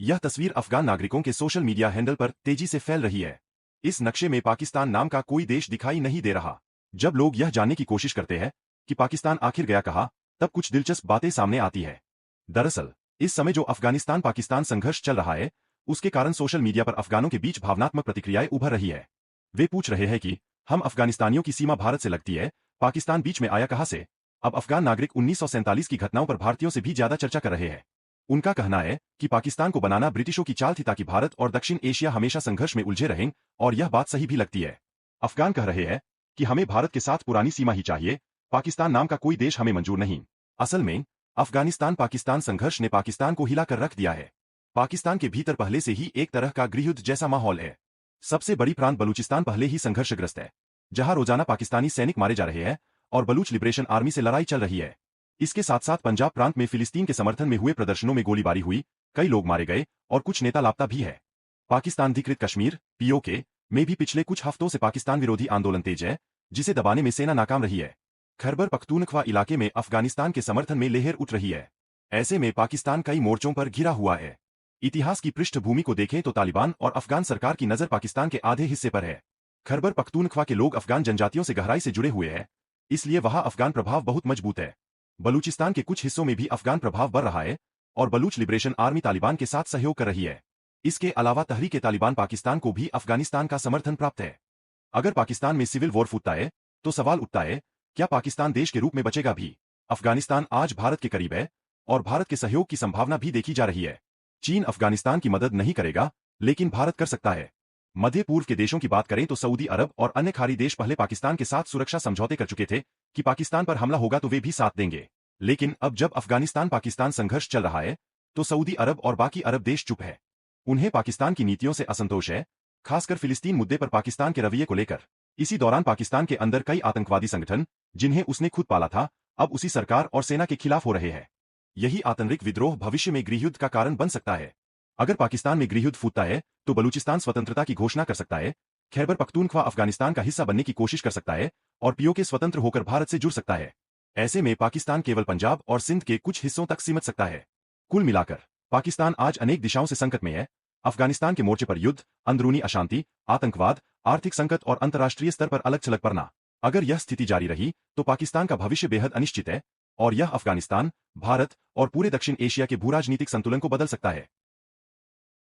यह तस्वीर अफगान नागरिकों के सोशल मीडिया हैंडल पर तेजी से फैल रही है। इस नक्शे में पाकिस्तान नाम का कोई देश दिखाई नहीं दे रहा। जब लोग यह जानने की कोशिश करते हैं कि पाकिस्तान आखिर गया कहाँ, तब कुछ दिलचस्प बातें सामने आती है। दरअसल, इस समय जो अफगानिस्तान पाकिस्तान संघर्ष चल रहा है, उसके कारण सोशल मीडिया पर अफगानों के बीच भावनात्मक प्रतिक्रियाएं उभर रही है। वे पूछ रहे हैं कि हम अफगानिस्तानियों की सीमा भारत से लगती है, पाकिस्तान बीच में आया कहां से। अब अफगान नागरिक 1947 की घटनाओं पर भारतीयों से भी ज्यादा चर्चा कर रहे हैं। उनका कहना है कि पाकिस्तान को बनाना ब्रिटिशों की चाल थी ताकि भारत और दक्षिण एशिया हमेशा संघर्ष में उलझे रहें, और यह बात सही भी लगती है। अफगान कह रहे हैं कि हमें भारत के साथ पुरानी सीमा ही चाहिए, पाकिस्तान नाम का कोई देश हमें मंजूर नहीं। असल में अफगानिस्तान पाकिस्तान संघर्ष ने पाकिस्तान को हिलाकर रख दिया है। पाकिस्तान के भीतर पहले से ही एक तरह का गृहयुद्ध जैसा माहौल है। सबसे बड़ी प्रांत बलूचिस्तान पहले ही संघर्षग्रस्त है, जहां रोजाना पाकिस्तानी सैनिक मारे जा रहे हैं और बलूच लिबरेशन आर्मी से लड़ाई चल रही है। इसके साथ साथ पंजाब प्रांत में फिलिस्तीन के समर्थन में हुए प्रदर्शनों में गोलीबारी हुई, कई लोग मारे गए और कुछ नेता लापता भी है। पाकिस्तान अधिकृत कश्मीर (पीओके) में भी पिछले कुछ हफ्तों से पाकिस्तान विरोधी आंदोलन तेज है, जिसे दबाने में सेना नाकाम रही है। खैबर पख्तूनख्वा इलाके में अफगानिस्तान के समर्थन में लहर उठ रही है। ऐसे में पाकिस्तान कई मोर्चों पर घिरा हुआ है। इतिहास की पृष्ठभूमि को देखें तो तालिबान और अफगान सरकार की नजर पाकिस्तान के आधे हिस्से पर है। खैबर पख्तूनख्वा के लोग अफगान जनजातियों से गहराई से जुड़े हुए हैं, इसलिए वहां अफगान प्रभाव बहुत मजबूत है। बलूचिस्तान के कुछ हिस्सों में भी अफगान प्रभाव बढ़ रहा है और बलूच लिबरेशन आर्मी तालिबान के साथ सहयोग कर रही है। इसके अलावा तहरीक तालिबान पाकिस्तान को भी अफगानिस्तान का समर्थन प्राप्त है। अगर पाकिस्तान में सिविल वॉर फूटता है तो सवाल उठता है, क्या पाकिस्तान देश के रूप में बचेगा भी। अफगानिस्तान आज भारत के करीब है और भारत के सहयोग की संभावना भी देखी जा रही है। चीन अफगानिस्तान की मदद नहीं करेगा, लेकिन भारत कर सकता है। मध्य पूर्व के देशों की बात करें तो सऊदी अरब और अन्य खाड़ी देश पहले पाकिस्तान के साथ सुरक्षा समझौते कर चुके थे कि पाकिस्तान पर हमला होगा तो वे भी साथ देंगे। लेकिन अब जब अफगानिस्तान पाकिस्तान संघर्ष चल रहा है, तो सऊदी अरब और बाकी अरब देश चुप है। उन्हें पाकिस्तान की नीतियों से असंतोष है, खासकर फिलिस्तीन मुद्दे पर पाकिस्तान के रवैये को लेकर। इसी दौरान पाकिस्तान के अंदर कई आतंकवादी संगठन, जिन्हें उसने खुद पाला था, अब उसी सरकार और सेना के खिलाफ हो रहे हैं। यही आतंरिक विद्रोह भविष्य में गृहयुद्ध का कारण बन सकता है। अगर पाकिस्तान में गृहयुद्ध फूटता है तो बलूचिस्तान स्वतंत्रता की घोषणा कर सकता है, खैबर पख्तूनख्वा अफगानिस्तान का हिस्सा बनने की कोशिश कर सकता है और पीओके स्वतंत्र होकर भारत से जुड़ सकता है। ऐसे में पाकिस्तान केवल पंजाब और सिंध के कुछ हिस्सों तक सिमट सकता है। कुल मिलाकर पाकिस्तान आज अनेक दिशाओं से संकट में है। अफगानिस्तान के मोर्चे पर युद्ध, अंदरूनी अशांति, आतंकवाद, आर्थिक संकट और अंतर्राष्ट्रीय स्तर पर अलग छलक पड़ना। अगर यह स्थिति जारी रही तो पाकिस्तान का भविष्य बेहद अनिश्चित है और यह अफगानिस्तान, भारत और पूरे दक्षिण एशिया के भूराजनीतिक संतुलन को बदल सकता है।